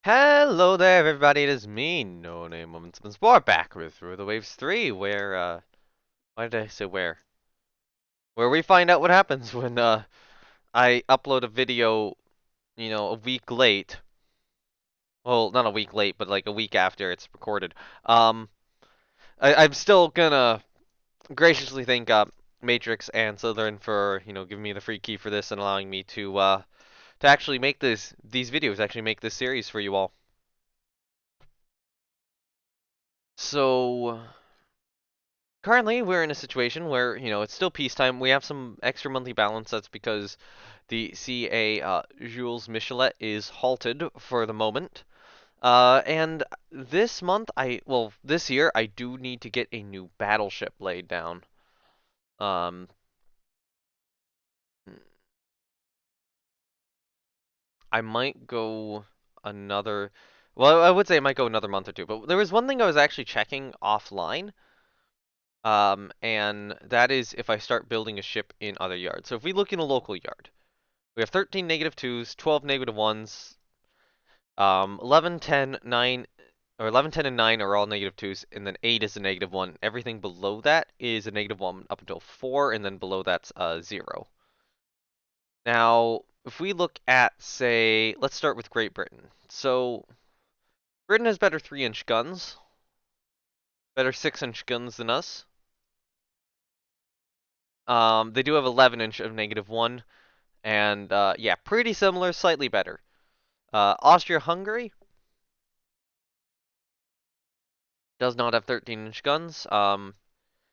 Hello there, everybody. It is me, No Name Woman Sport, back with Through the Waves 3, where, why did I say where? Where we find out what happens when, I upload a video, a week late. Well, not a week late, but like a week after it's recorded. Um, I'm still gonna graciously thank, Matrix and Slytherin for, giving me the free key for this and allowing me to actually make these videos, actually make this series for you all. So, currently, we're in a situation where, it's still peacetime. We have some extra monthly balance. That's because the CA Jules Michelet is halted for the moment. And this month, this year, I do need to get a new battleship laid down. Um, I might go another, well, I would say I might go another month or two, but there was one thing I was actually checking offline. And that is if I start building a ship in other yards. So if we look in a local yard, we have 13 negative 2s, 12 negative 1s, 11, 10, 9, or 11, 10, and 9 are all negative 2s, and then 8 is a negative 1. Everything below that is a negative 1 up until 4, and then below that's 0. Now, if we look at, say, let's start with Great Britain. So, Britain has better 3-inch guns, better 6-inch guns than us. They do have 11-inch of negative 1, and yeah, pretty similar, slightly better. Austria-Hungary does not have 13-inch guns.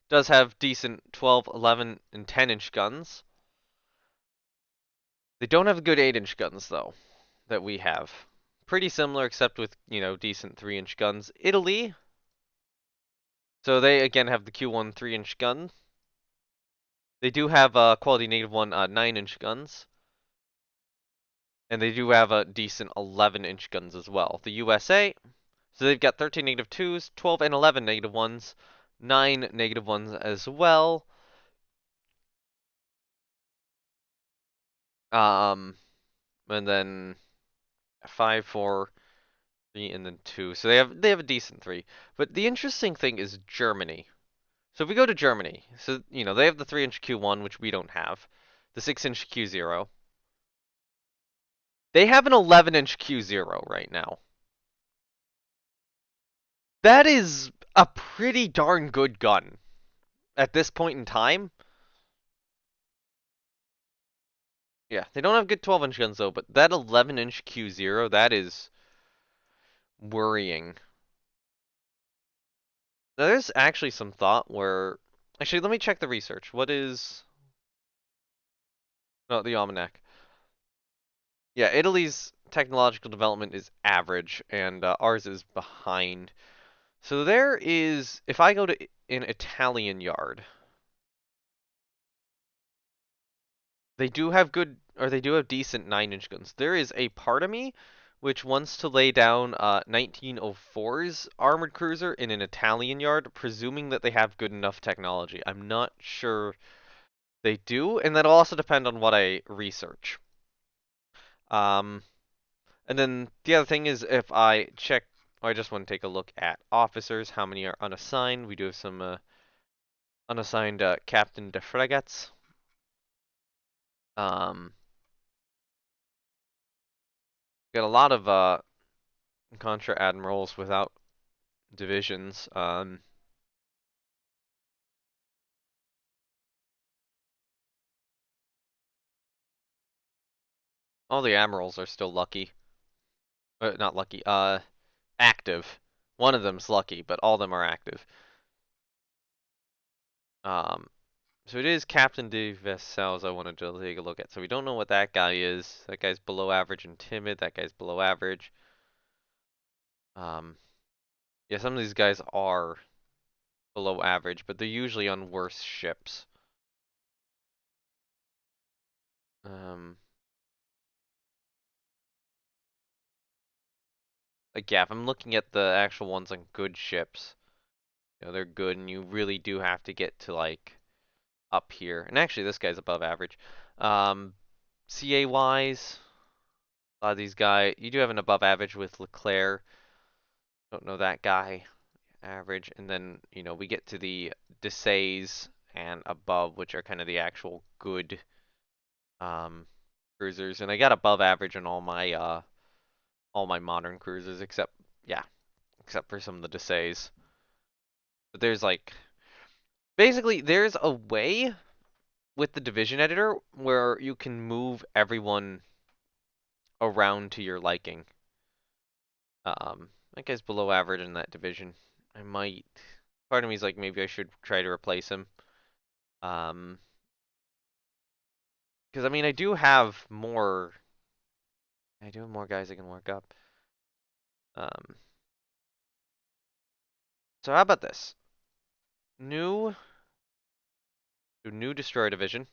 Does have decent 12, 11, and 10-inch guns. They don't have good 8-inch guns though that we have. Pretty similar, except with decent 3-inch guns. Italy, so they again have the Q1 3-inch gun. They do have quality negative 1 9-inch guns, and they do have a decent 11-inch guns as well. The USA, so they've got 13 negative 2s, 12 and 11 negative 1s, 9 negative 1s as well. Um, and then 5, 4, 3, and then 2. So they have a decent 3. But the interesting thing is Germany. So if we go to Germany, so they have the 3-inch Q1, which we don't have, the 6-inch Q0. They have an 11-inch Q0 right now. That is a pretty darn good gun at this point in time. Yeah, they don't have good 12-inch guns though, but that 11-inch Q0, that is worrying. There's actually some thought where... Actually, let me check the research. What is... No, the almanac. Yeah, Italy's technological development is average, and ours is behind. So there is... If I go to an Italian yard, they do have good... Or they do have decent 9-inch guns. There is a part of me which wants to lay down 1904's armored cruiser in an Italian yard, presuming that they have good enough technology. I'm not sure they do, and that'll also depend on what I research. Um, and then the other thing is if I check, I just want to take a look at officers, how many are unassigned. We do have some unassigned captain de frigates. Um, got a lot of contra admirals without divisions. All the admirals are still lucky. Not lucky. Active. One of them's lucky, but all of them are active. Um, so it is Captain de Vassals I wanted to take a look at. So we don't know what that guy is. That guy's below average and timid. That guy's below average. Um, yeah, some of these guys are below average, but they're usually on worse ships. Um, like yeah, if I'm looking at the actual ones on good ships, they're good, and you really do have to get to like up here. And actually, this guy's above average. CA wise. A lot of these guys, you do have an above average with Leclerc. Don't know that guy. Average, and then we get to the Desays and above, which are kind of the actual good um, cruisers. And I got above average on all my modern cruisers, except yeah, except for some of the Desays. But there's like basically there's a way with the division editor where you can move everyone around to your liking. That guy's below average in that division. I might. Part of me is like maybe I should try to replace him. Um, because I mean I do have more. I do have more guys I can work up. Um, so how about this? New, new destroyer division.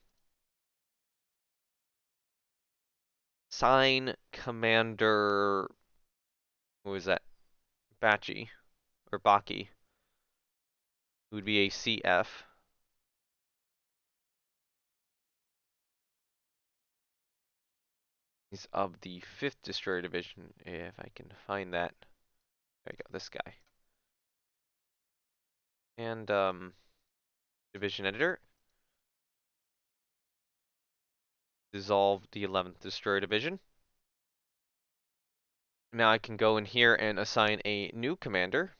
Sign Commander. Who is that? Bachi or Baki, who would be a CF. He's of the 5th Destroyer Division, if I can find that. There we go, this guy. And, Division Editor. Dissolve the 11th Destroyer Division. Now I can go in here and assign a new commander.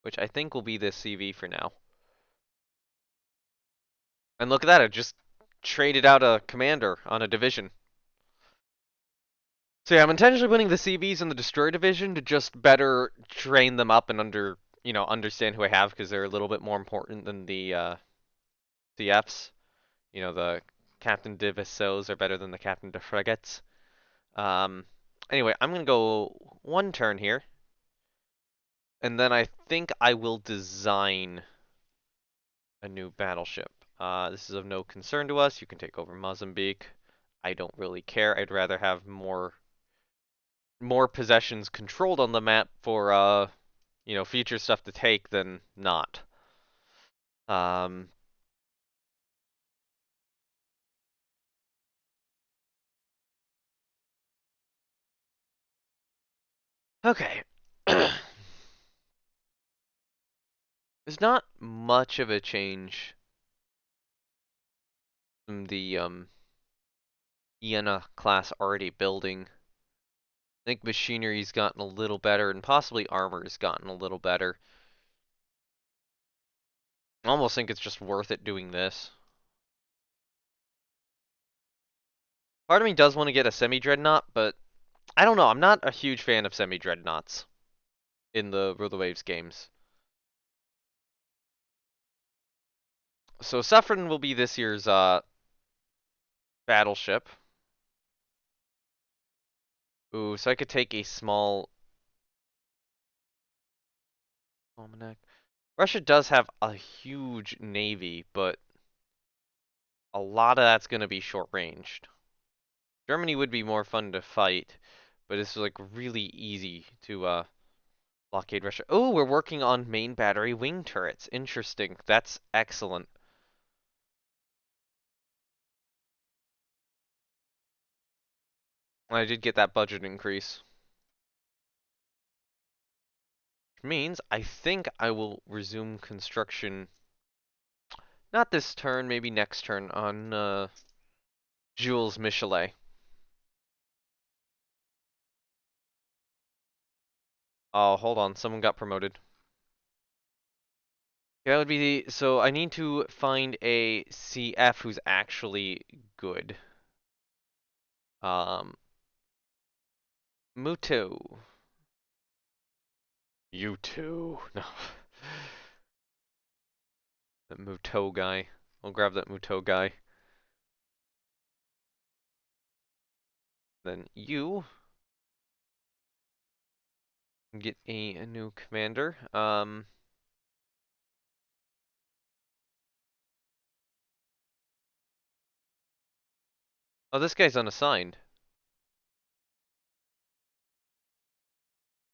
Which I think will be this CV for now. And look at that, I just traded out a commander on a division. So yeah, I'm intentionally putting the CVs in the Destroyer Division to just better train them up and understand who I have, because they're a little bit more important than the CFs. The Captain de Vaisseaux are better than the Captain de Frigates. Um, anyway, I'm gonna go one turn here, and then I think I will design a new battleship. This is of no concern to us. You can take over Mozambique. I don't really care. I'd rather have more possessions controlled on the map for future stuff to take than not. Um, okay. There's not much of a change from the Iena class already building. I think machinery's gotten a little better, and possibly armor's gotten a little better. I almost think it's just worth it doing this. Part of me does want to get a semi-dreadnought, but I don't know. I'm not a huge fan of semi-dreadnoughts in the Rule the Waves games. So Slytherin will be this year's battleship. Ooh, so I could take a small almanac. Russia does have a huge navy, but a lot of that's going to be short-ranged. Germany would be more fun to fight, but it's like really easy to blockade Russia. Oh, we're working on main battery wing turrets. Interesting. That's excellent. I did get that budget increase. Which means I think I will resume construction, not this turn, maybe next turn, on Jules Michelet. Oh, hold on. Someone got promoted. Yeah, that would be the, so I need to find a CF who's actually good. Um, Muto. You too. No. That Muto guy. I'll grab that Muto guy. Then you get a new commander. Oh, this guy's unassigned.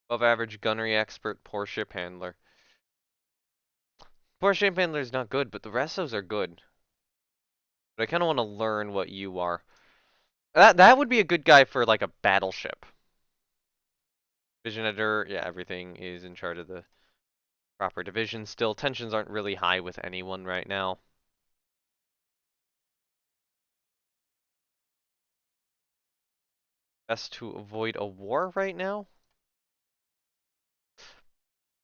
Above average gunnery expert, poor ship handler. Poor ship handler is not good, but the rest of those are good. But I kind of want to learn what you are. That would be a good guy for like a battleship. Division editor, yeah, everything is in charge of the proper division. Still, tensions aren't really high with anyone right now. Best to avoid a war right now?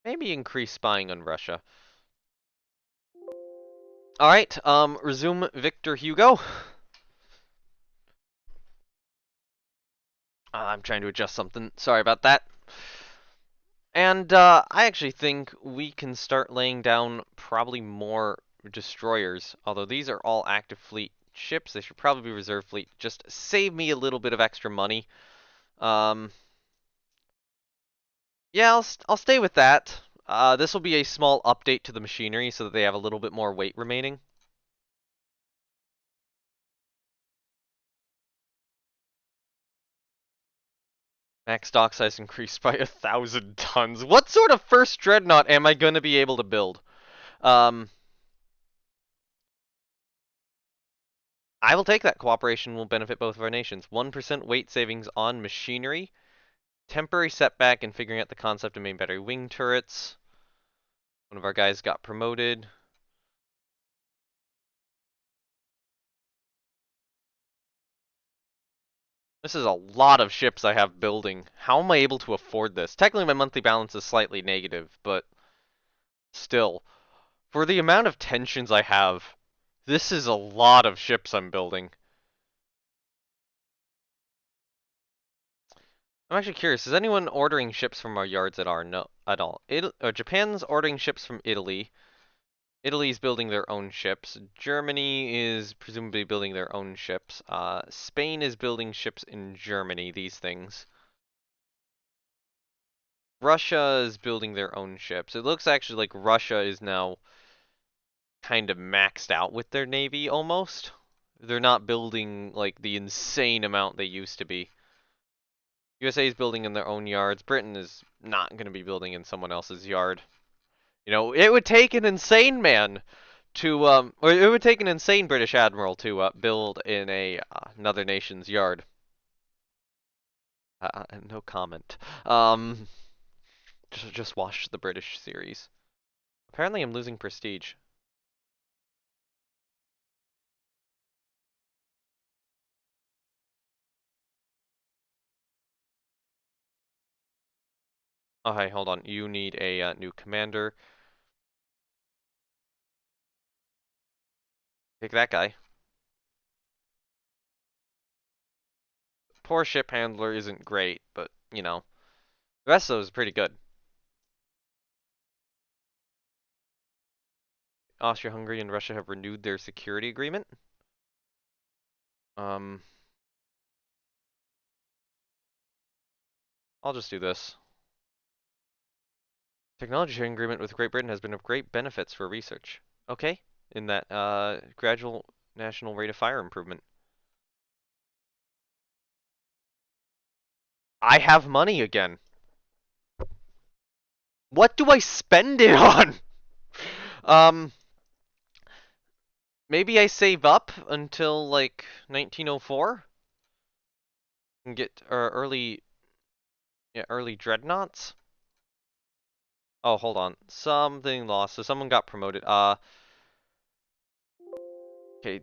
Maybe increase spying on Russia. Alright, resume Victor Hugo. I'm trying to adjust something. Sorry about that. And I actually think we can start laying down probably more destroyers. Although these are all active fleet ships, they should probably be reserve fleet. Just save me a little bit of extra money. Um, yeah, I'll stay with that. This will be a small update to the machinery so that they have a little bit more weight remaining. Max dock size increased by 1,000 tons. What sort of first dreadnought am I going to be able to build? Um, I will take that. Cooperation will benefit both of our nations. 1% weight savings on machinery. Temporary setback in figuring out the concept of main battery wing turrets. One of our guys got promoted. This is a lot of ships I have building. How am I able to afford this? Technically, my monthly balance is slightly negative, but still. For the amount of tensions I have, this is a lot of ships I'm building. I'm actually curious, is anyone ordering ships from our yards at our no at all? Japan's ordering ships from Italy. Italy's building their own ships. Germany is presumably building their own ships. Spain is building ships in Germany, these things. Russia is building their own ships. It looks actually like Russia is now kind of maxed out with their navy almost. They're not building like the insane amount they used to be. USA is building in their own yards. Britain is not going to be building in someone else's yard. You know, it would take an insane man to or it would take an insane British admiral to build in another nation's yard. No comment. Um, just watch the British series. Apparently, I'm losing prestige. Oh, hey, hold on. You need a new commander. Take that guy. Poor ship handler isn't great, but you know, the rest of those is pretty good. Austria-Hungary and Russia have renewed their security agreement. Um, I'll just do this. Technology sharing agreement with Great Britain has been of great benefits for research. Okay, in that gradual national rate of fire improvement. I have money again. What do I spend it on? Um, maybe I save up until like 1904 and get early dreadnoughts. Oh, hold on. Something lost. So someone got promoted. Okay. If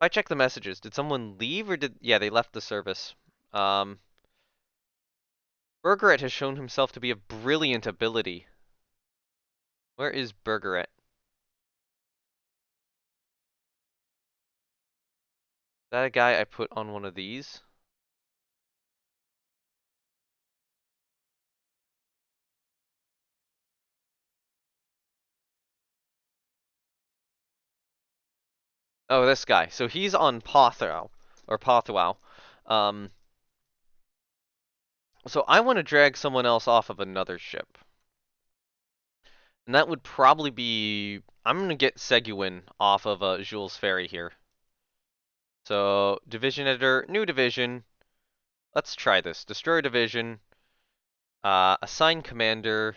I check the messages, did someone leave or yeah, they left the service. Um, Bergeret has shown himself to be of brilliant ability. Where is Bergeret? Is that a guy I put on one of these? Oh, this guy. So he's on Pothrow, or Pothwow. Um, so I want to drag someone else off of another ship. And that would probably be... I'm going to get Seguin off of Jules Ferry here. So, division editor, new division. Let's try this. Destroyer division. Assign commander.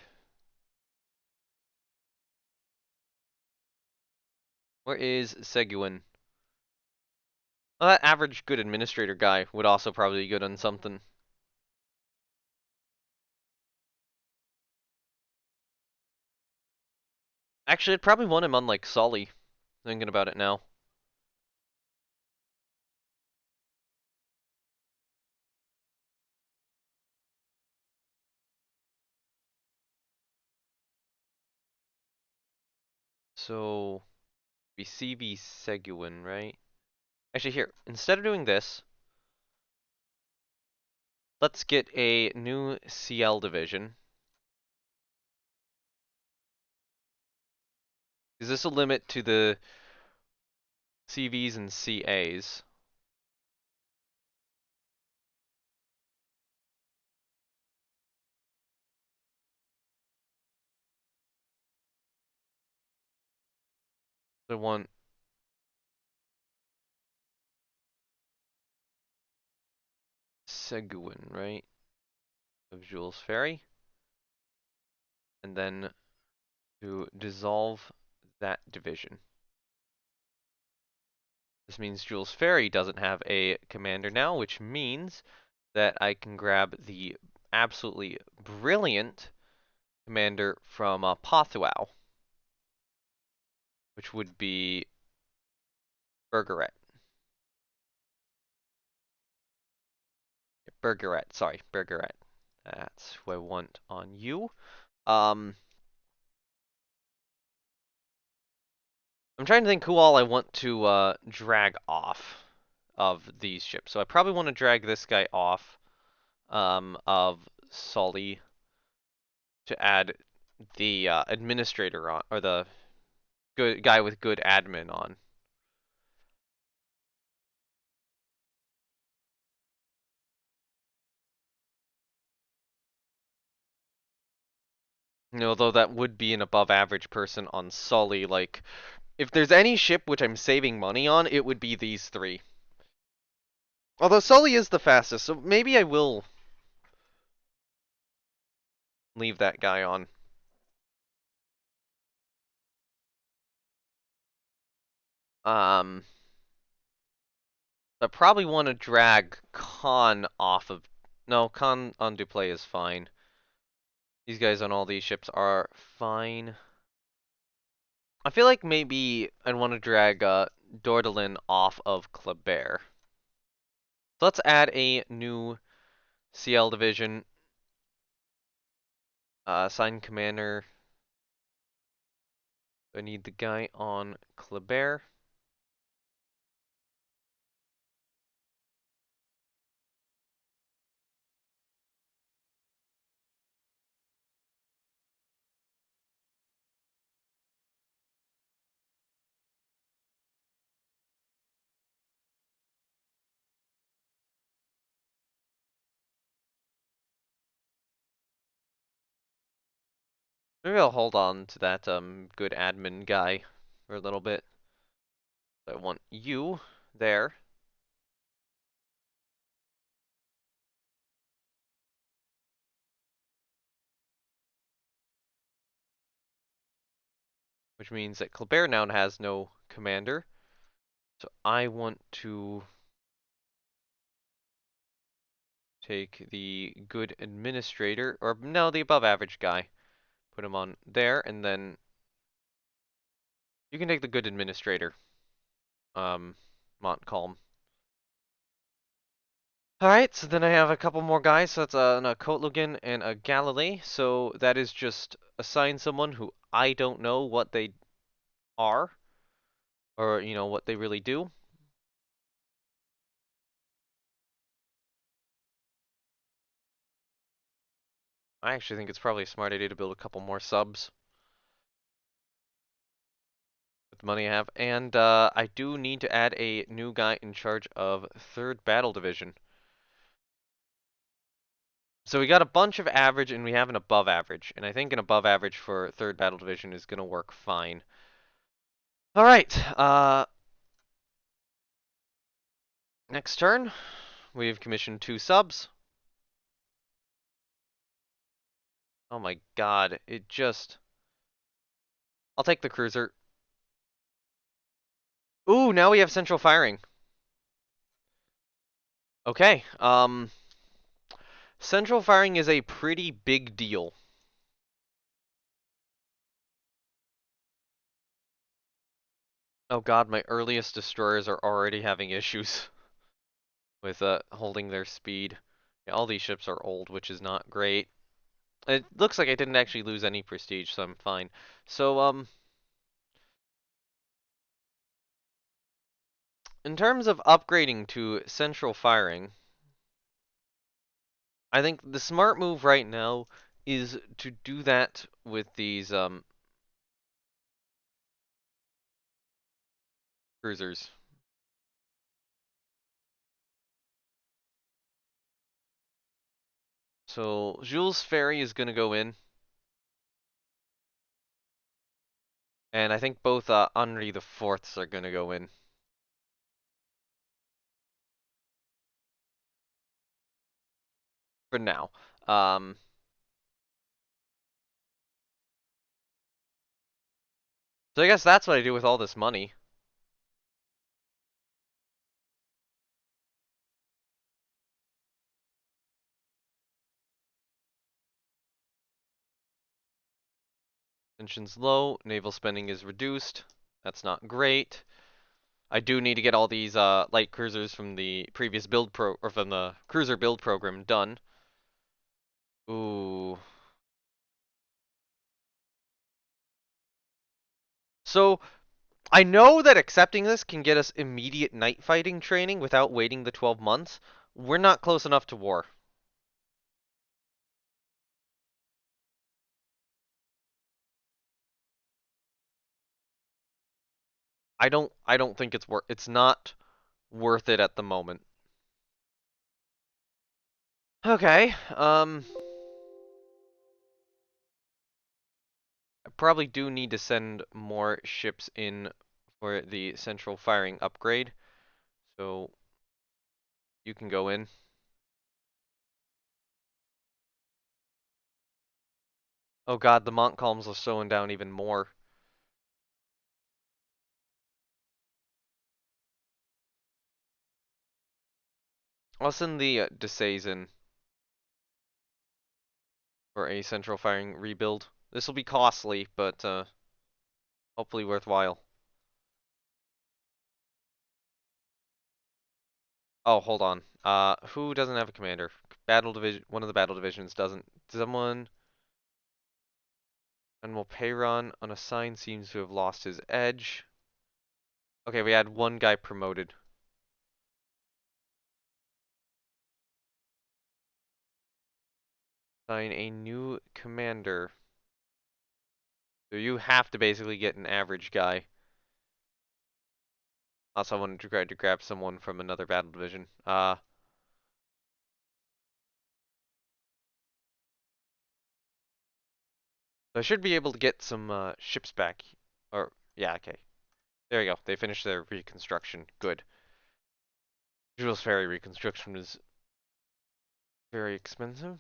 Where is Seguin? Well, that average good administrator guy would also probably be good on something. Actually, I'd probably want him on like Sully, thinking about it now. So, be CV Seguin, right? Actually, here, instead of doing this, let's get a new CL division. Is this a limit to the CVs and CAs? I want Seguin, right? Of Jules Ferry. And then to dissolve that division. This means Jules Ferry doesn't have a commander now, which means that I can grab the absolutely brilliant commander from Pothuau, which would be Bergeret. Bergeret, sorry, Bergeret. That's who I want on you. Um, I'm trying to think who all I want to drag off of these ships. So I probably want to drag this guy off of Sully to add the administrator on, or the good guy with good admin on. You know, though that would be an above average person on Sully. Like, if there's any ship which I'm saving money on, it would be these three. Although Sully is the fastest, so maybe I will leave that guy on. Um, I probably want to drag Khan off of. No, Khan on Duplay is fine. These guys on all these ships are fine. I feel like maybe I'd want to drag Dordelin off of Kleber. So let's add a new CL division. Assign commander. I need the guy on Kleber. Maybe I'll hold on to that good admin guy for a little bit. I want you there. Which means that Kleber now has no commander. So I want to take the good administrator, or no, the above average guy. Put him on there, and then you can take the good administrator, Montcalm. Alright, so then I have a couple more guys. So that's a Kotlogan and a Galilee. So that is just assign someone who I don't know what they are, or, you know, what they really do. I actually think it's probably a smart idea to build a couple more subs with the money I have. And I do need to add a new guy in charge of 3rd Battle Division. So we got a bunch of average and we have an above average. And I think an above average for 3rd Battle Division is going to work fine. Alright, next turn. We've commissioned 2 subs. Oh my god, it just... I'll take the cruiser. Ooh, now we have central firing. Okay, central firing is a pretty big deal. Oh god, my earliest destroyers are already having issues with holding their speed. Yeah, all these ships are old, which is not great. It looks like I didn't actually lose any prestige, so I'm fine. So, in terms of upgrading to central firing, I think the smart move right now is to do that with these cruisers. So Jules Ferry is going to go in, and I think both Henri the Fourths are going to go in for now. Um, so I guess that's what I do with all this money. Tension's low, naval spending is reduced. That's not great. I do need to get all these light cruisers from the previous build or from the cruiser build program done. Ooh. So I know that accepting this can get us immediate night fighting training without waiting the 12 months. We're not close enough to war. I don't think it's not worth it at the moment. Okay. I probably do need to send more ships in for the central firing upgrade. So you can go in. Oh god, the Montcalms are slowing down even more. I'll send the Desays in for a central firing rebuild. This will be costly, but hopefully worthwhile. Oh, hold on. Who doesn't have a commander? Battle division. One of the battle divisions doesn't. Someone. Admiral Peyron unassigned seems to have lost his edge. Okay, we had one guy promoted. Assign a new commander. So you have to basically get an average guy. Also, I wanted to try to grab someone from another battle division. So I should be able to get some ships back. Or yeah, okay. There you go. They finished their reconstruction. Good. Jules Ferry reconstruction is very expensive.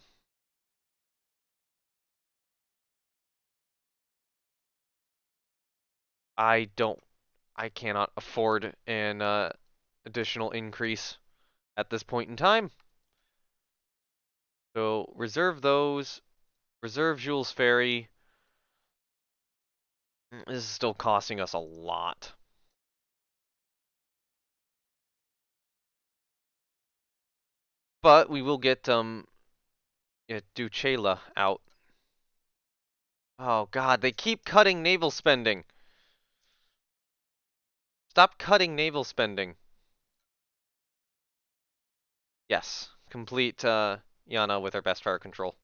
I don't. I cannot afford an additional increase at this point in time. So reserve those. Reserve Jules Ferry. This is still costing us a lot. But we will get yeah, Duchela out. Oh god, they keep cutting naval spending. Stop cutting naval spending. Yes. Complete Yana with our best fire control.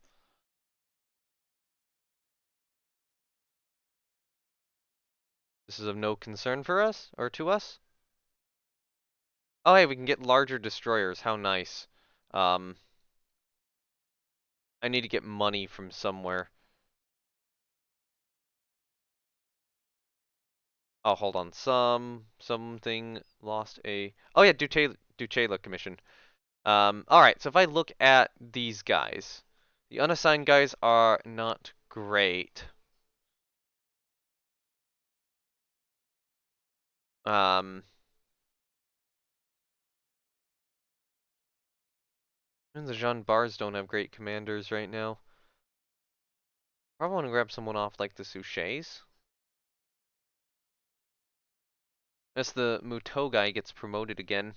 This is of no concern for us or to us. Oh hey, we can get larger destroyers. How nice. Um I need to get money from somewhere. Oh, hold on. Something lost a. Oh yeah, Duchela commission. All right. So if I look at these guys, the unassigned guys are not great. Um, And the Jean Bars don't have great commanders right now. Probably want to grab someone off like the Suchets. Unless the Muto guy gets promoted again.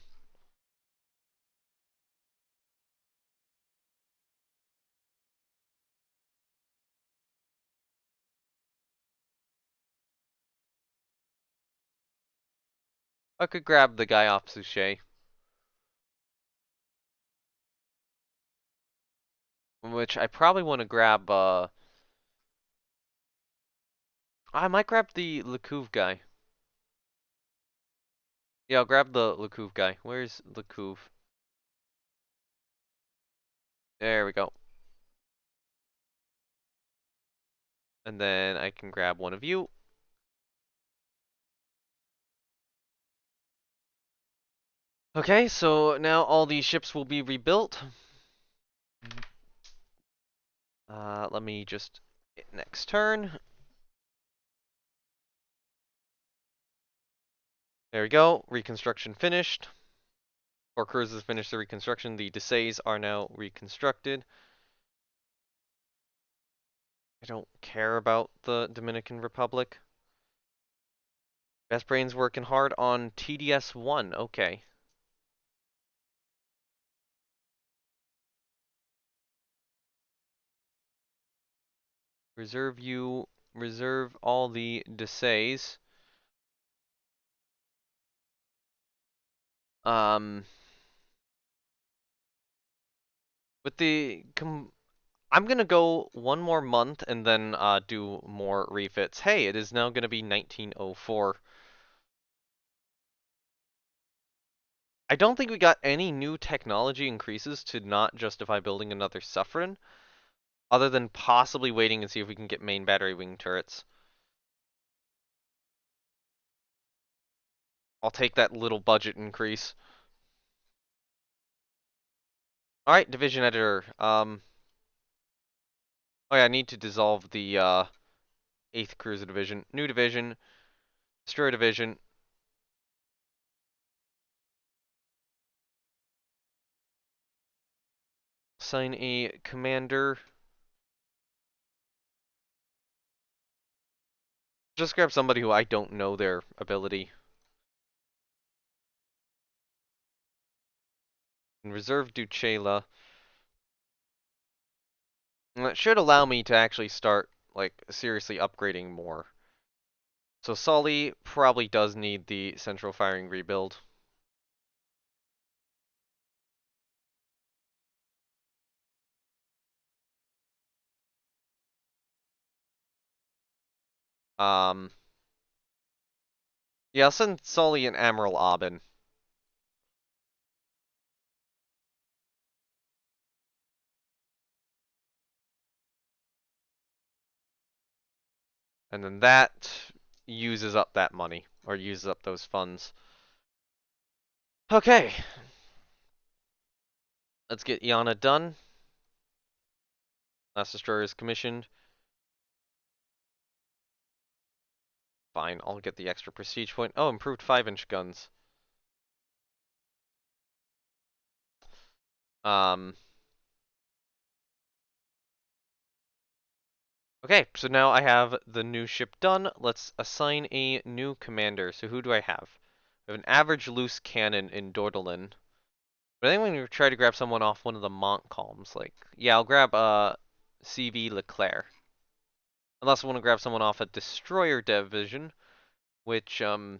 I could grab the guy off Suchet. Which I probably want to grab, I might grab the Lekouv guy. Yeah, I'll grab the Lekouv guy. Where's Lekouv? There we go. And then I can grab one of you. Okay, so now all these ships will be rebuilt. Let me just hit next turn. There we go. Reconstruction finished. Four cruisers finished the reconstruction. The Desays are now reconstructed. I don't care about the Dominican Republic. Best Brain's working hard on TDS 1. Okay. Reserve all the Desays. With the I'm gonna go one more month and then do more refits. Hey, it is now gonna be 1904. I don't think we got any new technology increases to not justify building another Slytherin, other than possibly waiting and see if we can get main battery wing turrets. I'll take that little budget increase. Alright, division editor. Oh yeah, I need to dissolve the 8th Cruiser Division. New division. Destroyer Division. Assign a commander. Just grab somebody who I don't know their ability. And reserve Duchela. And that should allow me to actually start, like, seriously upgrading more. So Sully probably does need the central firing rebuild. Um, yeah, I'll send Sully and Admiral Aubin. And then that uses up that money, or uses up those funds. Okay. Let's get Iana done. Last Destroyer is commissioned. Fine, I'll get the extra prestige point. Oh, improved 5-inch guns. Okay, so now I have the new ship done. Let's assign a new commander. So who do I have? I have an average loose cannon in Dordelin. But I think we're gonna try to grab someone off one of the Montcalms. Like, yeah, I'll grab CV Leclerc. Unless I want to grab someone off a destroyer division, which I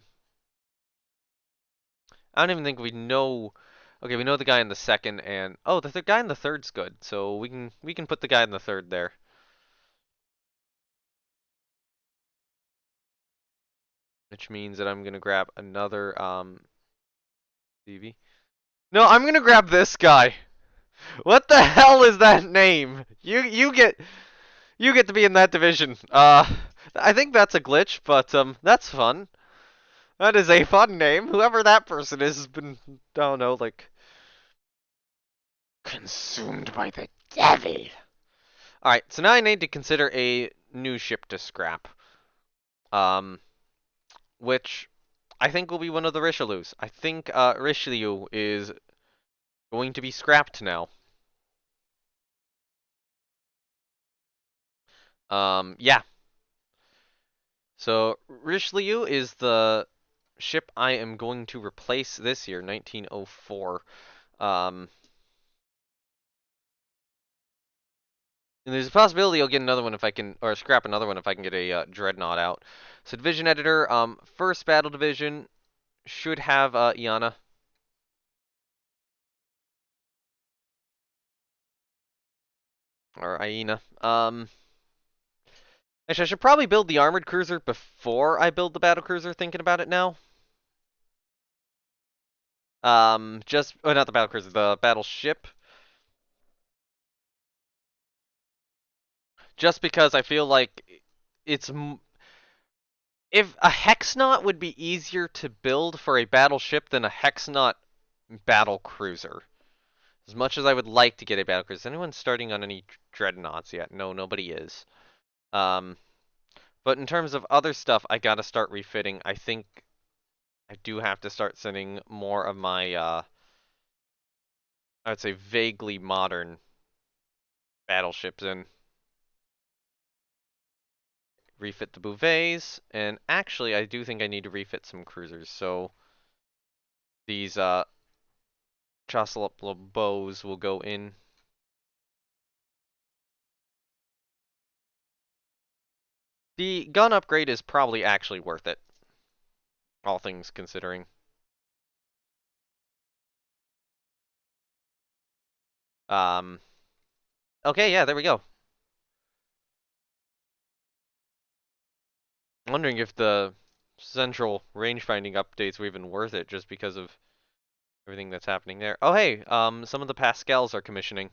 don't even think we know. Okay, we know the guy in the second, and oh, the guy in the third's good. So we can put the guy in the third there. Which means that I'm gonna grab another CV. No, I'm gonna grab this guy. What the hell is that name? You get to be in that division. I think that's a glitch, but that's fun. That is a fun name. Whoever that person is has been, I don't know, like consumed by the devil. All right, so now I need to consider a new ship to scrap. Um, which I think will be one of the Richelieus. I think Richelieu is going to be scrapped now. Yeah. So Richelieu is the ship I am going to replace this year, 1904. Um, and there's a possibility I'll get another one if I can, or scrap another one if I can get a dreadnought out. So division editor, first battle division should have Iana or Iena. Actually, I should probably build the armored cruiser before I build the battle cruiser. Thinking about it now. Not the battle cruiser, the battleship. Just because I feel like it's if a Hexnaut would be easier to build for a battleship than a Hexnaut battle cruiser. As much as I would like to get a battle cruiser, is anyone starting on any dreadnoughts yet? No, nobody is. Um, but in terms of other stuff, I gotta start refitting. I think I do have to start sending more of my, I would say vaguely modern battleships in. Refit the Bouvets, and actually I do think I need to refit some cruisers. So these Chasseloup bows will go in. The gun upgrade is probably actually worth it, all things considering. Um, okay, yeah, there we go. I'm wondering if the central range finding updates were even worth it just because of everything that's happening there. Oh, hey, some of the Pascals are commissioning,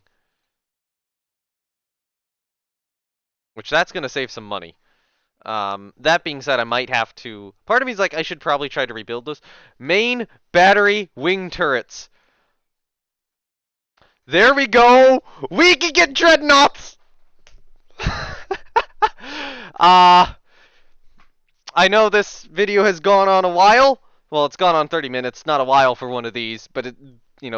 which that's going to save some money. That being said, I might have to. Part of me is like, I should probably try to rebuild those. Main battery wing turrets. There we go. We can get dreadnoughts. uh, I know this video has gone on a while. Well, it's gone on 30 minutes. Not a while for one of these, but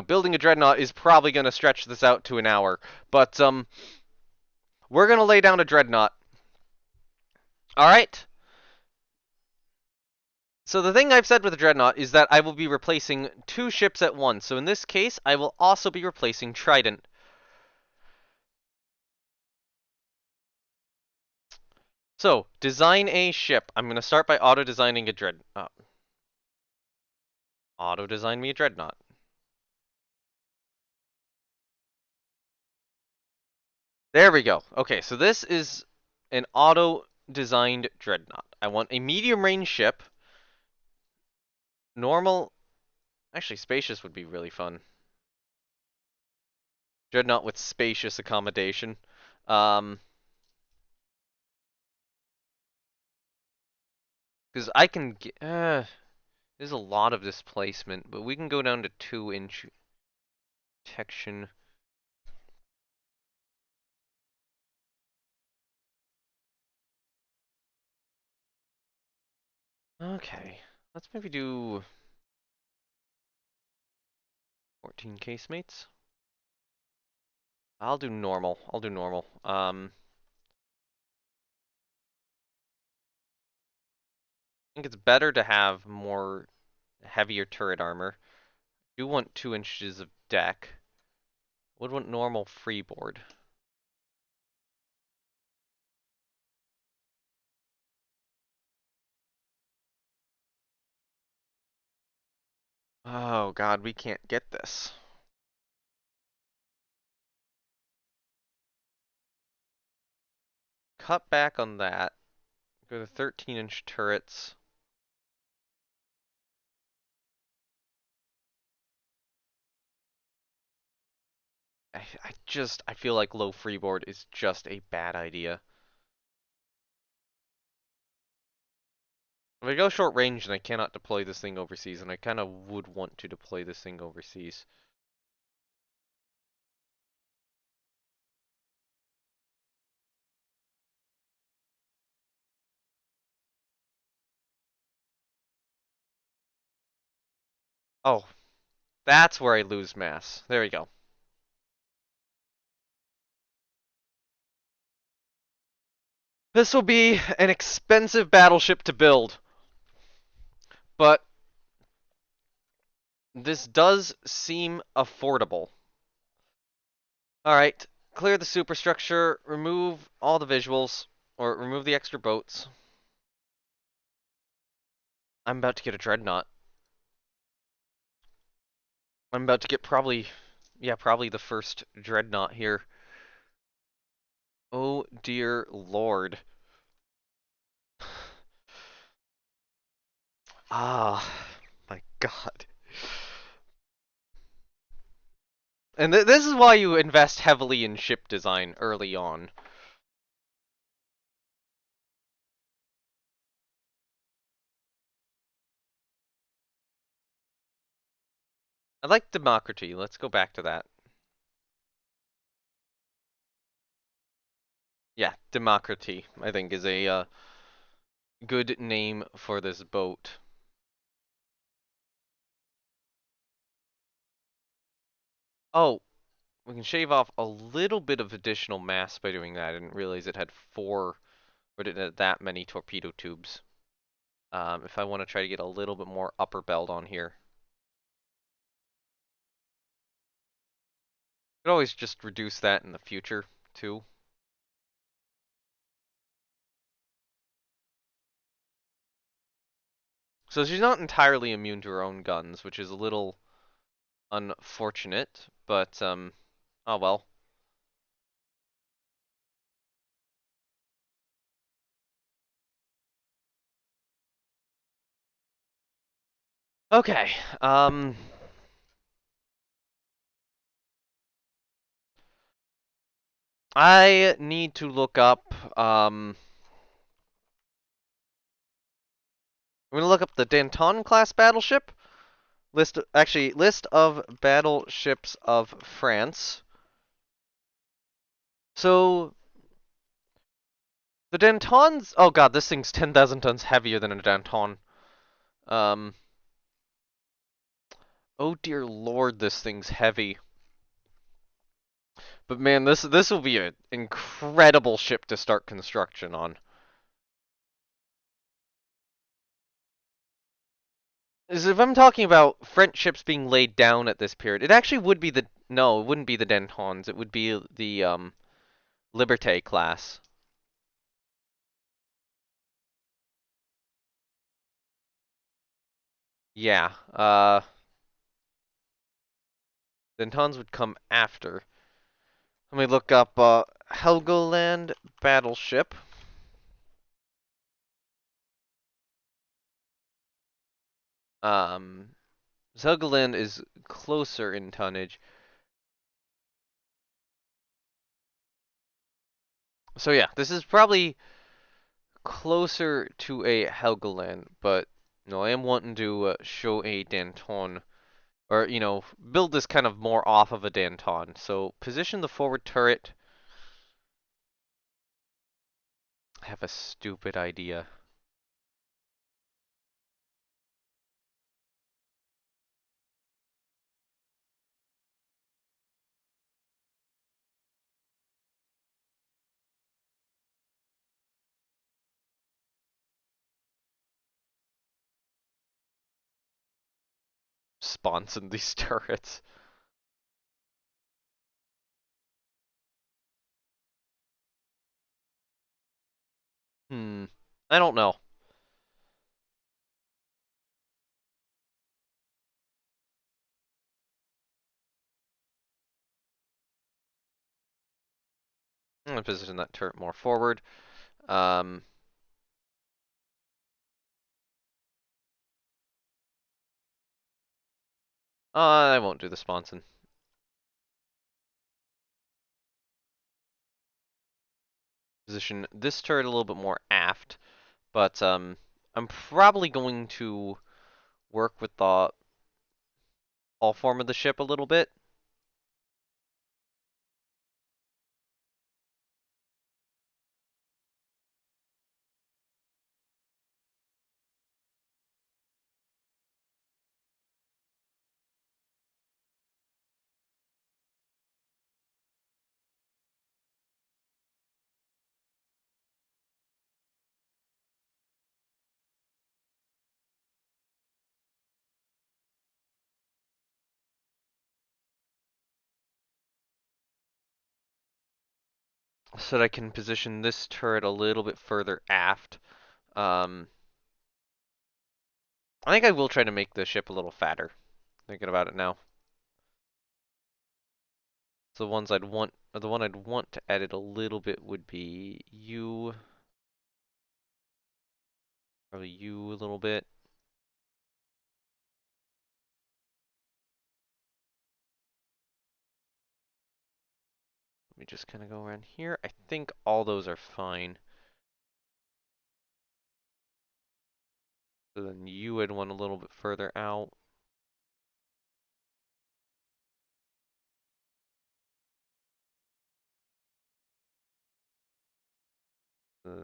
building a dreadnought is probably going to stretch this out to an hour. But we're going to lay down a dreadnought. All right. So the thing I've said with the Dreadnought is that I will be replacing two ships at once. So in this case, I will also be replacing Trident. So, design a ship. I'm going to start by auto-designing a Dreadnought. Auto-design me a Dreadnought. There we go. Okay, so this is an auto-designed Dreadnought. I want a medium-range ship. Normal... Actually, spacious would be really fun. Dreadnought with spacious accommodation. Um... Because I can get... there's a lot of displacement, but we can go down to 2-inch protection. Okay, let's maybe do 14 casemates. I'll do normal. I'll do normal. I think it's better to have more heavier turret armor. I do want 2 inches of deck. Would want normal freeboard. Oh god, we can't get this. Cut back on that. Go to 13-inch turrets. I feel like low freeboard is just a bad idea. If I go short range, then I cannot deploy this thing overseas, and I kind of would want to deploy this thing overseas. Oh, that's where I lose mass. There we go. This will be an expensive battleship to build, but this does seem affordable. Alright, clear the superstructure, remove all the visuals, or remove the extra boats. I'm about to get a dreadnought. I'm about to get probably, yeah, probably the first dreadnought here. Oh dear lord. Ah, my god. And this is why you invest heavily in ship design early on. I like democracy. Let's go back to that. Yeah, democracy, I think, is a good name for this boat. Oh, we can shave off a little bit of additional mass by doing that. I didn't realize it had four, or it had that many torpedo tubes. If I want to try to get a little bit more upper belt on here. Could always just reduce that in the future, too. So she's not entirely immune to her own guns, which is a little unfortunate, but, oh well. Okay, I need to look up, I'm gonna look up the Danton class battleship. List of battleships of France. So, the Dantons, oh god, this thing's 10,000 tons heavier than a Danton. Um, oh dear lord, this thing's heavy. But man, this will be an incredible ship to start construction on. As if I'm talking about French ships being laid down at this period, it actually would be the no, it wouldn't be the Dantons. It would be the Liberté class. Yeah, Dantons would come after. Let me look up Helgoland battleship. Um, Helgoland is closer in tonnage. So yeah, this is probably closer to a Helgoland, but no, I am wanting to show a Danton, or build this kind of more off of a Danton. So position the forward turret. I have a stupid idea. Sponson these turrets. I don't know. I'm gonna position that turret more forward. Um, I won't do the sponson. Position this turret a little bit more aft, but I'm probably going to work with the hull form of the ship a little bit. so that I can position this turret a little bit further aft. Um, I think I will try to make the ship a little fatter. Thinking about it now. So the one I'd want to edit a little bit would be you, probably you a little bit. Let me just kind of go around here. I think all those are fine. So then you would want a little bit further out.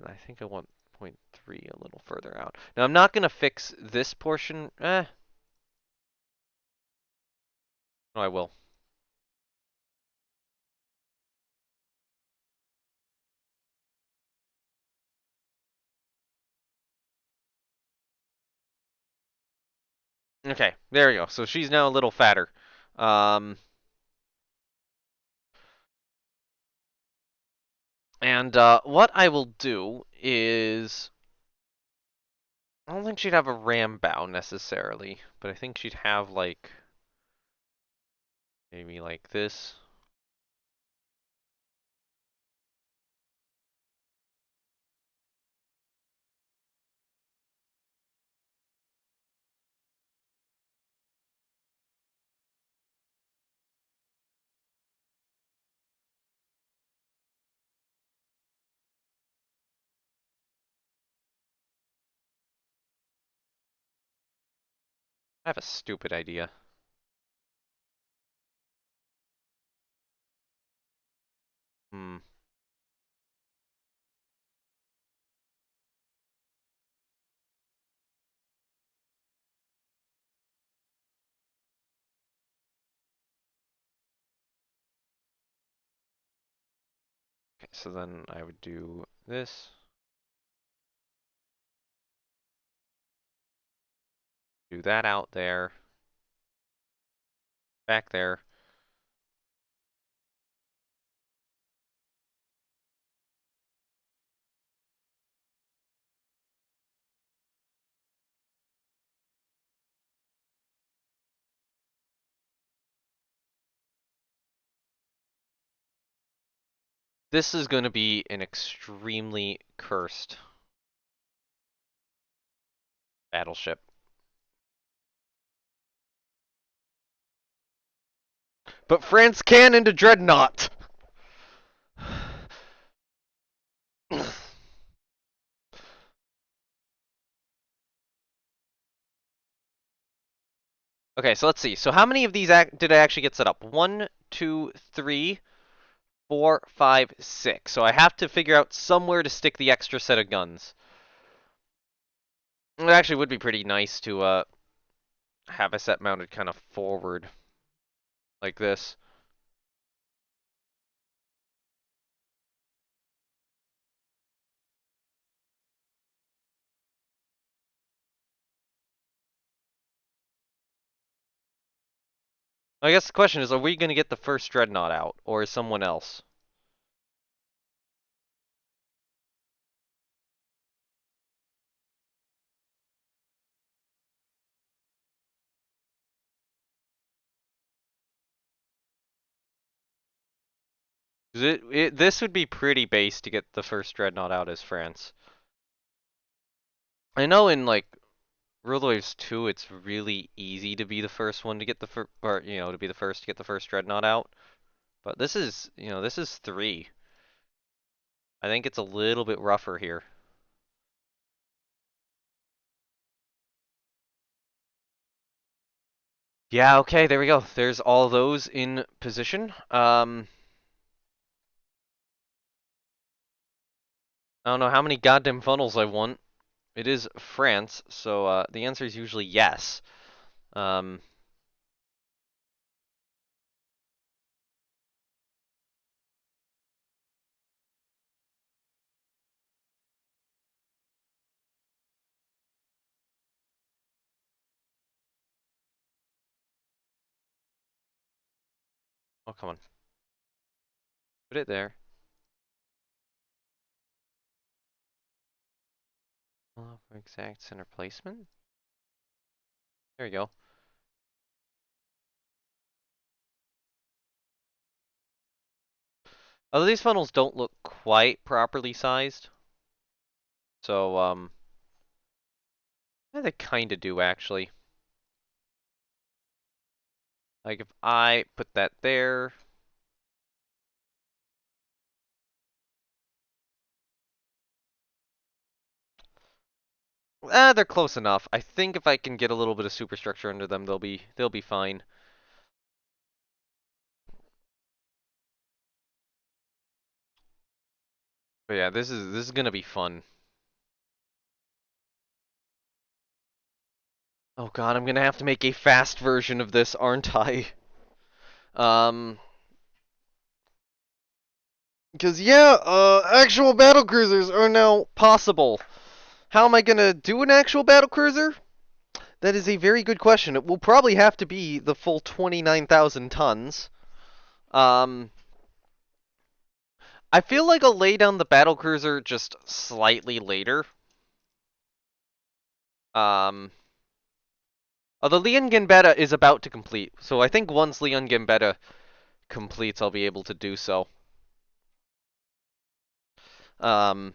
I think I want 0.3 a little further out. Now I'm not gonna fix this portion. No, I will. Okay, there we go. So she's now a little fatter. Um, and what I will do is, I don't think she'd have a ram bow necessarily, but I think she'd have like maybe like this. I have a stupid idea. Hmm. Okay, so then I would do this. Do that out there. Back there. This is going to be an extremely cursed battleship. But France can into dreadnought! Okay, so let's see. So how many of these did I actually get set up? 1, 2, 3, 4, 5, 6. So I have to figure out somewhere to stick the extra set of guns. It actually would be pretty nice to have a set mounted kind of forward like this. I guess the question is, are we going to get the first dreadnought out, or is someone else? 'Cause this would be pretty base to get the first dreadnought out as France. I know in like Rule of the Waves 2, it's really easy to be the first one to get the first, or to be the first to get the first dreadnought out. But this is, this is 3. I think it's a little bit rougher here. Yeah, okay, there we go. There's all those in position. I don't know how many goddamn funnels I want. It is France, so the answer is usually yes. Um, oh, come on. Put it there. For exact center placement. There you go. Although these funnels don't look quite properly sized. So, yeah, they kind of do actually. Like if I put that there. They're close enough. I think if I can get a little bit of superstructure under them, they'll be fine. But yeah, this is gonna be fun. Oh god, I'm gonna have to make a fast version of this, aren't I? Um, because yeah, actual battle cruisers are now possible. How am I gonna do an actual battle cruiser? That is a very good question. It will probably have to be the full 29,000 tons. Um, I feel like I'll lay down the battle cruiser just slightly later. Um, Although Leon Gambetta is about to complete, so I think once Leon Gambetta completes, I'll be able to do so. Um,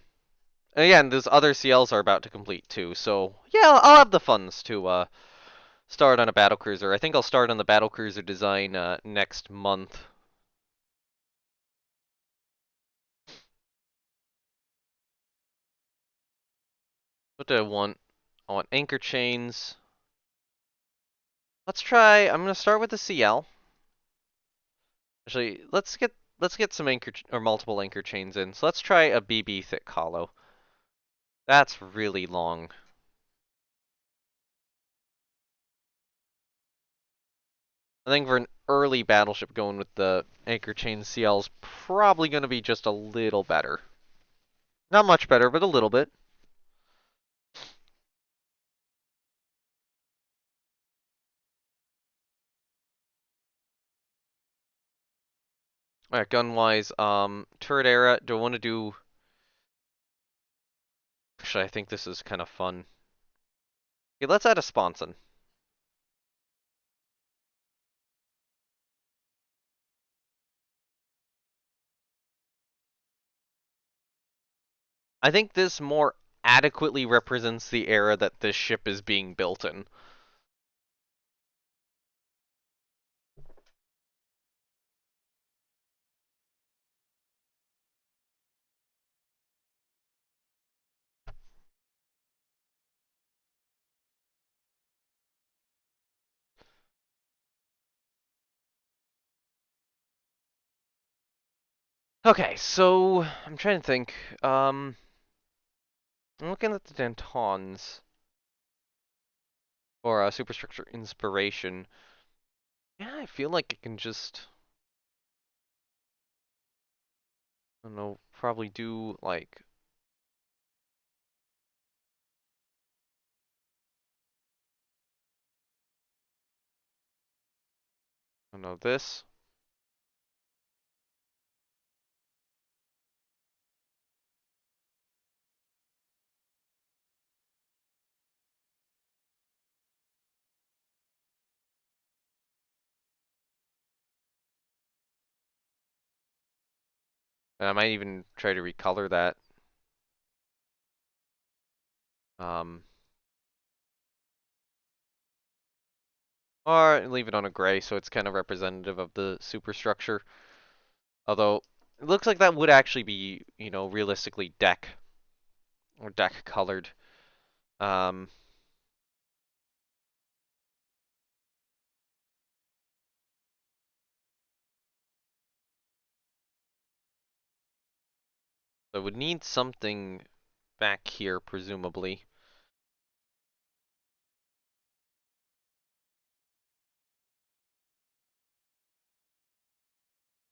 Again, those other CLs are about to complete too, so yeah, I'll have the funds to start on a battlecruiser. I think I'll start on the battlecruiser design next month. What do I want? I want anchor chains. Let's try. I'm gonna start with the CL. Actually, let's get some anchor or multiple anchor chains in. So let's try a BB thick hollow. That's really long. I think for an early battleship, going with the anchor chain CL is probably going to be just a little better. Not much better, but a little bit. Alright, gun-wise, turret era, do I want to do... Actually, I think this is kind of fun. Okay, let's add a sponson. I think this more adequately represents the era that this ship is being built in. Okay, so I'm trying to think. I'm looking at the Dantons or superstructure inspiration. Yeah, I feel like it can just, I don't know, probably do like, I don't know, this. And I might even try to recolor that. Um, or leave it on a gray so it's kind of representative of the superstructure. Although, it looks like that would actually be, realistically deck or deck colored. Um, so it would need something back here, presumably.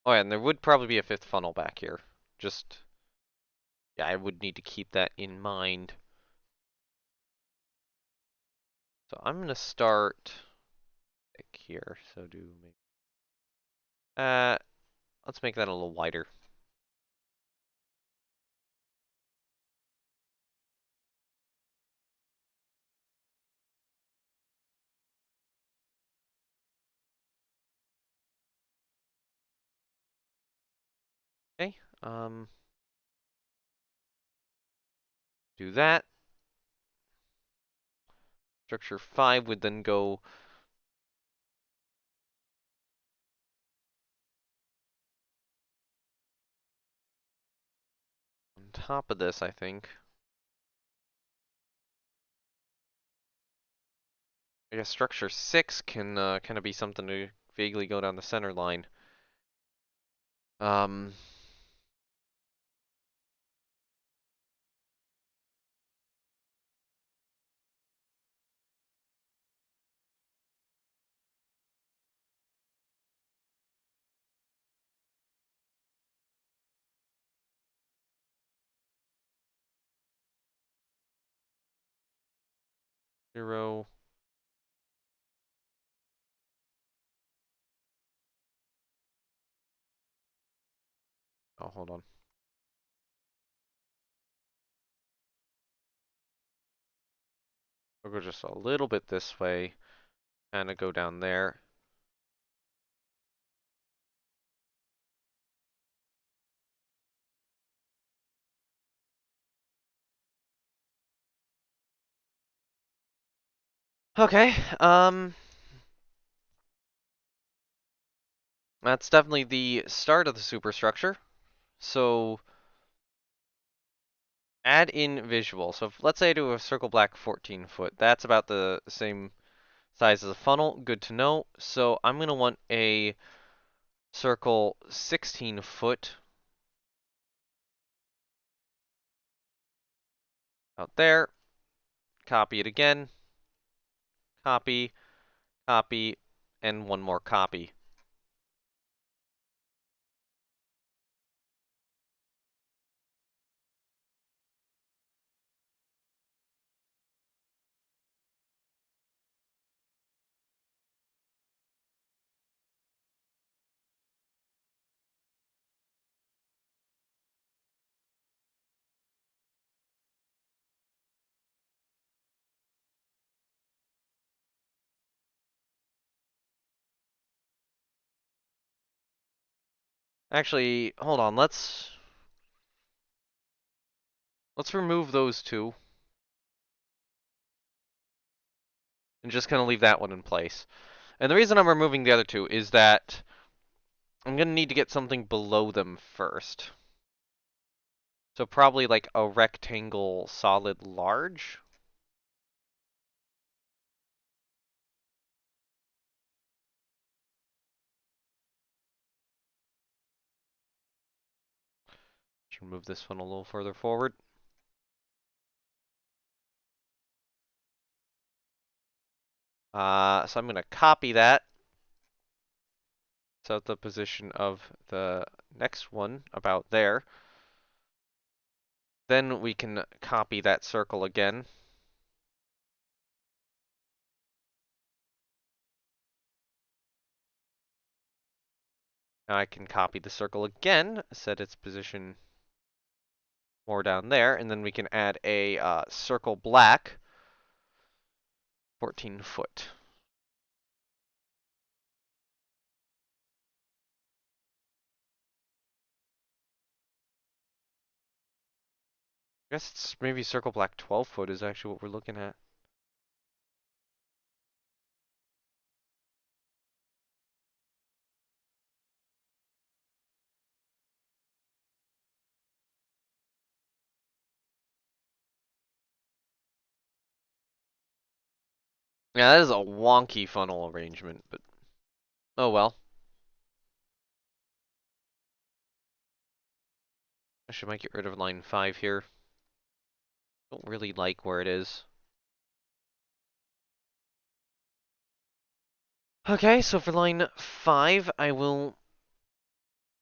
Oh, yeah, and there would probably be a fifth funnel back here. Just, yeah, I would need to keep that in mind. So I'm gonna start like here. So uh, let's make that a little wider. Okay, do that. Structure 5 would then go on top of this, I think. I guess structure 6 can kind of be something to vaguely go down the center line. Um, Zero. Oh, hold on. We'll go just a little bit this way, kind of go down there. Okay, that's definitely the start of the superstructure. So add in visual. So if, let's say I do a circle black 14 foot. That's about the same size as a funnel. Good to know. So I'm going to want a circle 16 foot out there. Copy it again. Copy, copy, and one more copy. Actually, hold on. Let's remove those two and just kind of leave that one in place. And the reason I'm removing the other two is that I'm going to need to get something below them first. So probably like a rectangle solid large. Should move this one a little further forward. So I'm going to copy that. So the position of the next one about there. Then we can copy that circle again. Now I can copy the circle again, set its position more down there, and then we can add a circle black 14 foot. I guess it's maybe circle black 12 foot is actually what we're looking at. Yeah, that is a wonky funnel arrangement, but oh well. Actually, I might get rid of line 5 here. Don't really like where it is. Okay, so for line 5, I will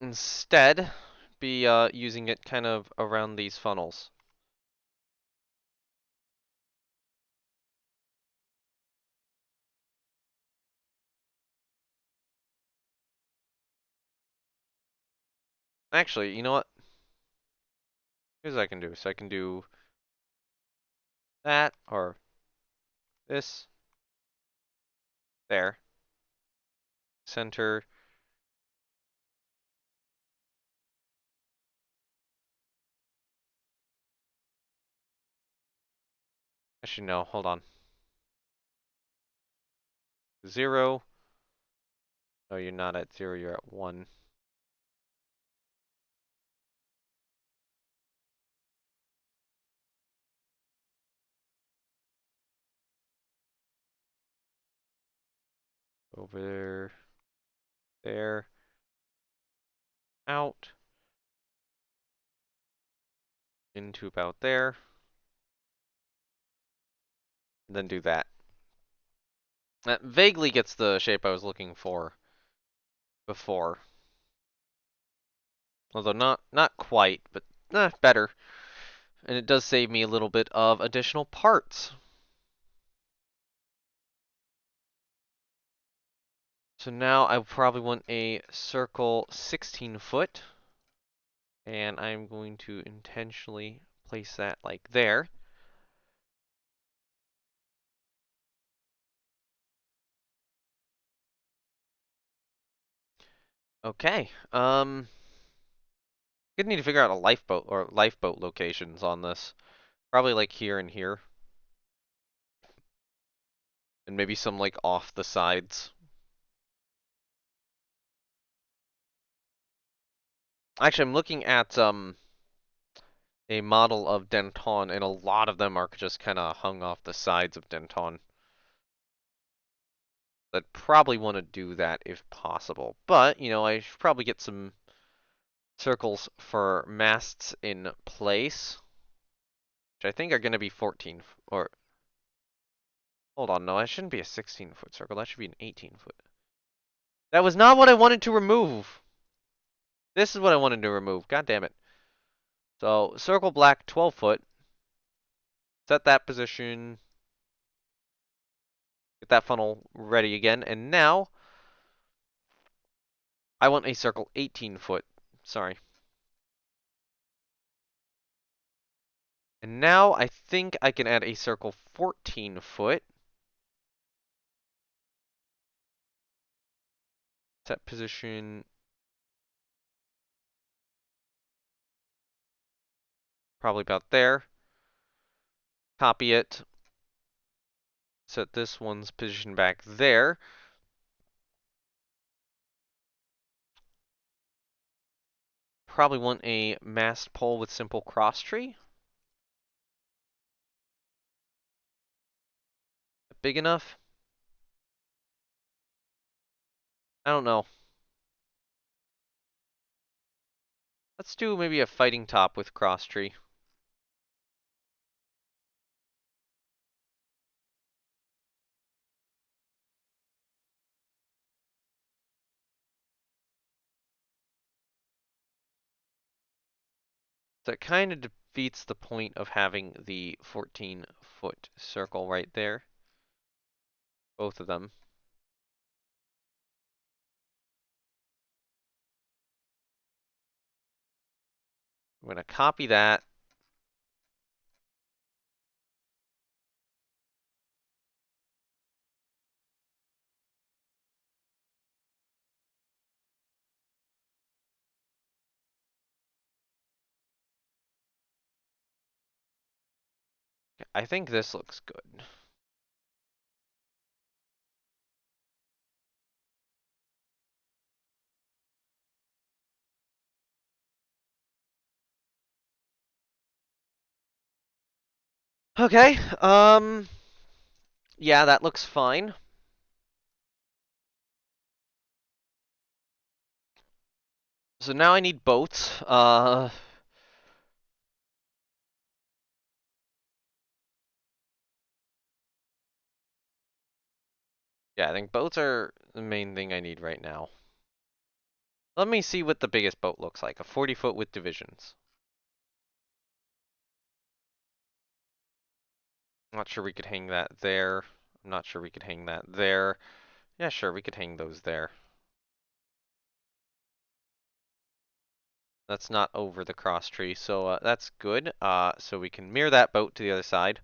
instead be using it kind of around these funnels. Actually, you know what? Here's what I can do. So I can do that, or this, there, center, Actually, no, hold on. 0. Oh, you're not at 0, you're at 1. Over there. Out. Into about there. And then do that. That vaguely gets the shape I was looking for before. Although not quite, but better. And it does save me a little bit of additional parts. So now I probably want a circle 16 foot. And I'm going to intentionally place that like there. Okay. Gonna need to figure out a lifeboat or lifeboat locations on this. Probably like here and here. And maybe some like off the sides. Actually, I'm looking at a model of Denton, and a lot of them are just kind of hung off the sides of Denton. I'd probably want to do that if possible. But, you know, I should probably get some circles for masts in place, which I think are going to be 14, or, hold on, no, that shouldn't be a 16-foot circle, that should be an 18-foot. That was not what I wanted to remove! This is what I wanted to remove, god damn it. So, circle black, 12 foot, set that position, get that funnel ready again, and now, I want a circle 18 foot, sorry. And now I think I can add a circle 14 foot. Set position. Probably about there. Copy it. Set this one's position back there. Probably want a mast pole with simple cross tree. Big enough? I don't know. Let's do maybe a fighting top with cross tree. That kind of defeats the point of having the 14-foot circle right there. Both of them. I'm going to copy that. I think this looks good. Okay, yeah, that looks fine. So now I need boats. Yeah, I think boats are the main thing I need right now. Let me see what the biggest boat looks like. A 40-foot with divisions. I'm not sure we could hang that there. I'm not sure we could hang that there. Yeah, sure, we could hang those there. That's not over the cross tree, so that's good. So we can mirror that boat to the other side.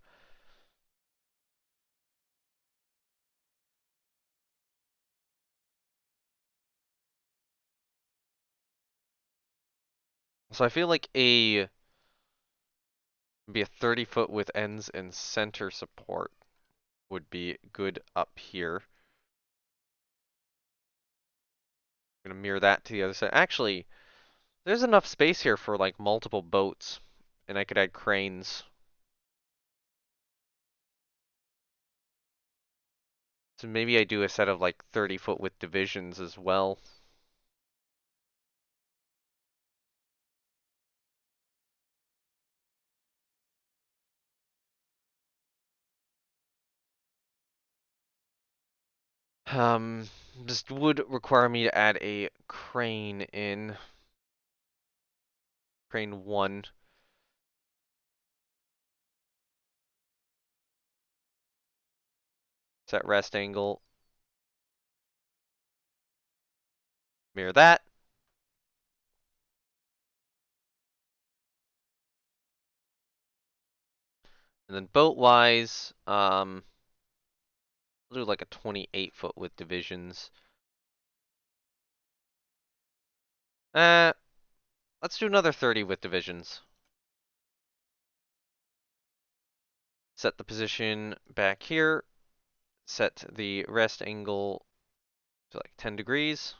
So I feel like a Be a 30-foot with ends and center support would be good up here. I'm gonna mirror that to the other side. Actually, there's enough space here for like multiple boats, and I could add cranes. So maybe I do a set of like 30-foot with divisions as well. Um, just would require me to add a crane in. Crane 1. Set rest angle. Mirror that. And then boat-wise, we'll do like a 28-foot with divisions. Let's do another 30 with divisions. Set the position back here. Set the rest angle to like 10 degrees.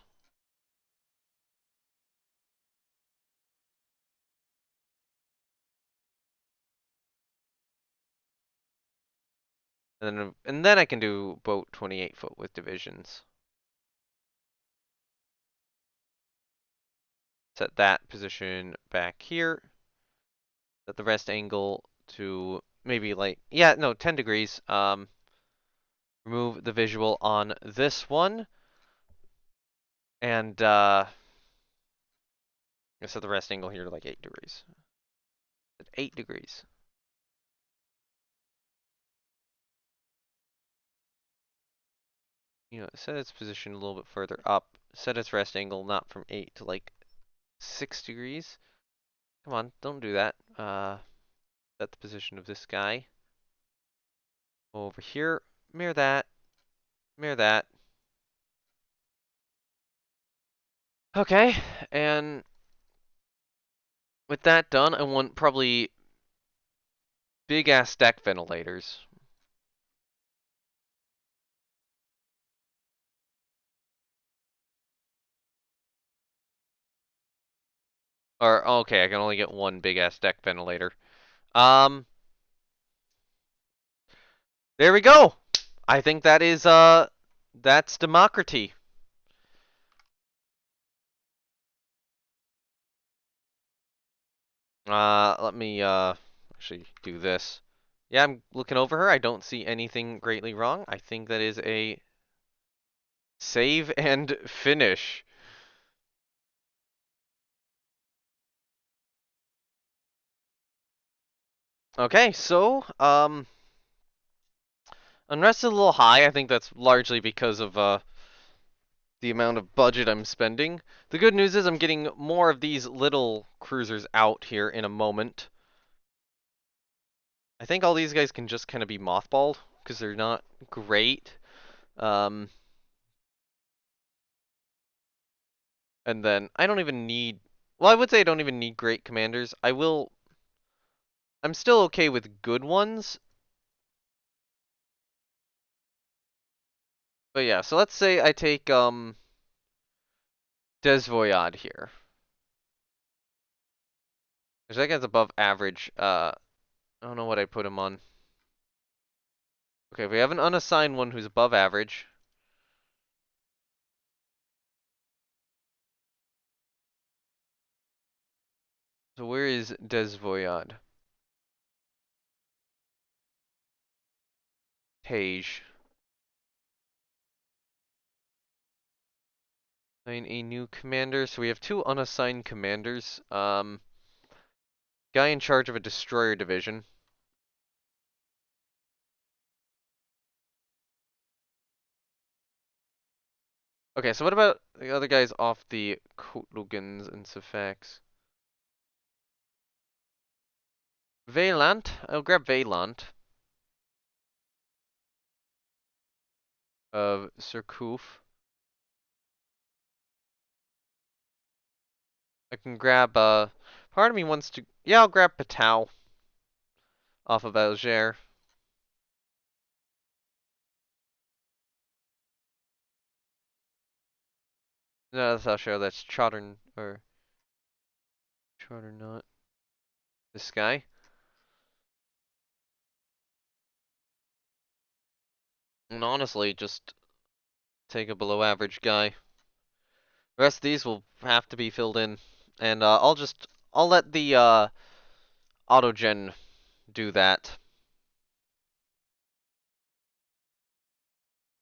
And then I can do boat 28-foot with divisions. Set that position back here. Set the rest angle to maybe like, yeah, no, 10 degrees. Remove the visual on this one. And I set the rest angle here to like 8 degrees. 8 degrees. You know, set its position a little bit further up. Set its rest angle not from 8 to like 6 degrees. Come on, don't do that. Set the position of this guy. Over here. Mirror that. Mirror that. Okay, and with that done, I want probably big ass deck ventilators. Or okay, I can only get one big ass deck ventilator. Um, there we go. I think that is that's democracy. Let me actually do this. Yeah, I'm looking over her. I don't see anything greatly wrong. I think that is a save and finish. Okay, so unrest is a little high. I think that's largely because of the amount of budget I'm spending. The good news is I'm getting more of these little cruisers out here in a moment. I think all these guys can just kind of be mothballed because they're not great. Um, and then I don't even need. Well, I would say I don't even need great commanders. I will. I'm still okay with good ones. But yeah, so let's say I take Des Voyade here. Because that guy's above average. I don't know what I put him on. Okay, we have an unassigned one who's above average. So where is Des Voyade? Tage. Assign a new commander. So we have two unassigned commanders. Guy in charge of a destroyer division. Okay, so what about the other guys off the Kotlugans and Cefax? Valant? I'll grab Valant of Surcouf. I can grab part of me wants to, yeah, I'll grab Patau. off of Alger. No, that's Alger. That's Trotter or Trotter, this guy. And honestly, just take a below average guy. The rest of these will have to be filled in, and I'll let the autogen do that.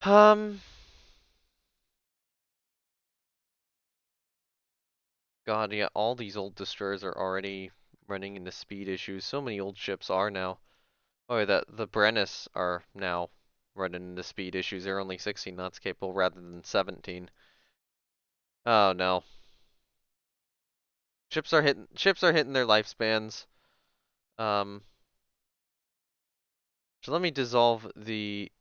Um, God, yeah, all these old destroyers are already running into speed issues. So many old ships are now. Oh, yeah, the Brennus are now running into speed issues. They're only 16 knots capable rather than 17. Oh no. Ships are hitting their lifespans. Um, so let me dissolve the.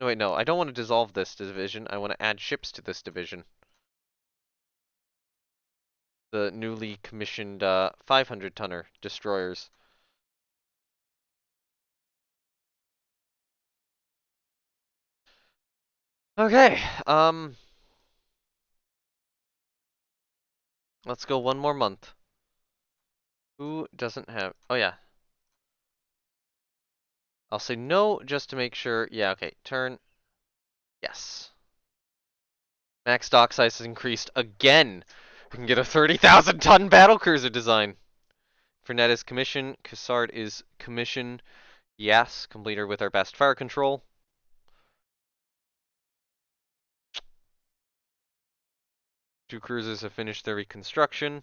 No, wait, no, I don't want to dissolve this division. I want to add ships to this division. The newly commissioned 500-tonner destroyers. Okay, let's go one more month. Who doesn't have? Oh yeah, I'll say no just to make sure. Yeah, okay. Turn. Yes. Max dock size has increased again. We can get a 30,000-ton battlecruiser design. Fernet is commissioned. Cassard is commissioned. Yes, complete her with our best fire control. Two cruisers have finished their reconstruction.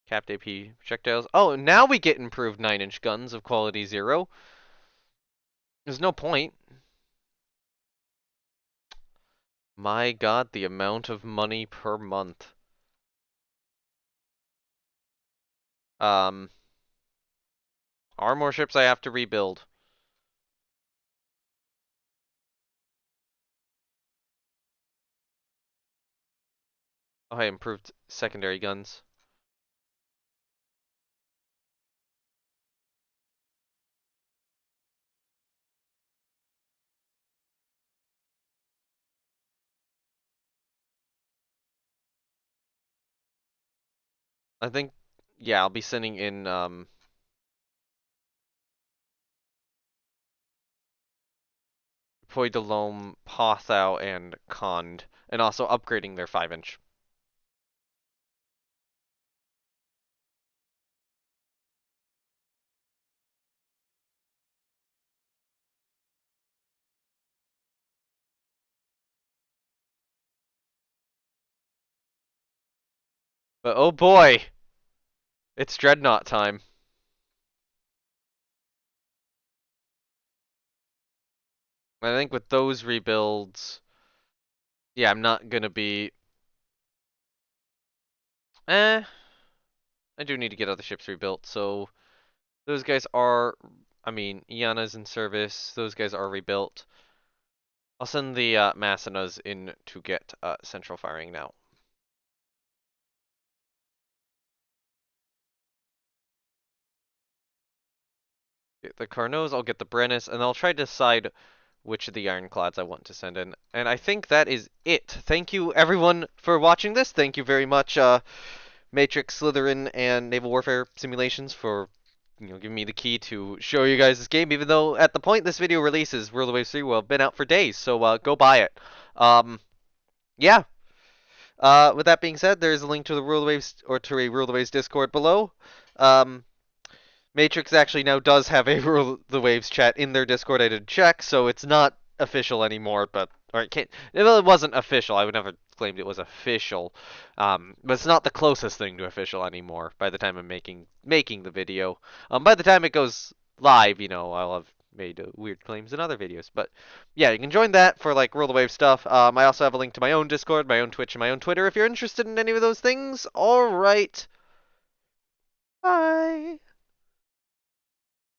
Capped AP projectiles. Oh, now we get improved 9-inch guns of quality 0. There's no point. My god, the amount of money per month. Are more ships I have to rebuild. Oh, I improved secondary guns. I think, yeah, I'll be sending in, Puy de Lome, Pothau, and Cond, and also upgrading their 5-inch. But oh boy, it's Dreadnought time. I think with those rebuilds, yeah, I'm not gonna be. I do need to get other ships rebuilt, so those guys are. I mean, Iana's in service. Those guys are rebuilt. I'll send the Massinas in to get central firing now. Get the Carnots, I'll get the Brennus, and I'll try to decide which of the Ironclads I want to send in. And I think that is it. Thank you everyone for watching this. Thank you very much, Matrix, Slytherin, and Naval Warfare Simulations for giving me the key to show you guys this game. Even though at the point this video releases, World of Waves 3 will have been out for days, so go buy it. Yeah. With that being said, there is a link to the World of Waves or to a World of Waves Discord below. Matrix actually now does have a Rule the Waves chat in their Discord. I did check, so it's not official anymore. But or it can't. Well, it wasn't official. I would never claimed it was official. But it's not the closest thing to official anymore. By the time I'm making the video, by the time it goes live, I'll have made weird claims in other videos. But yeah, you can join that for like Rule the Wave stuff. I also have a link to my own Discord, my own Twitch, and my own Twitter if you're interested in any of those things. All right. Bye.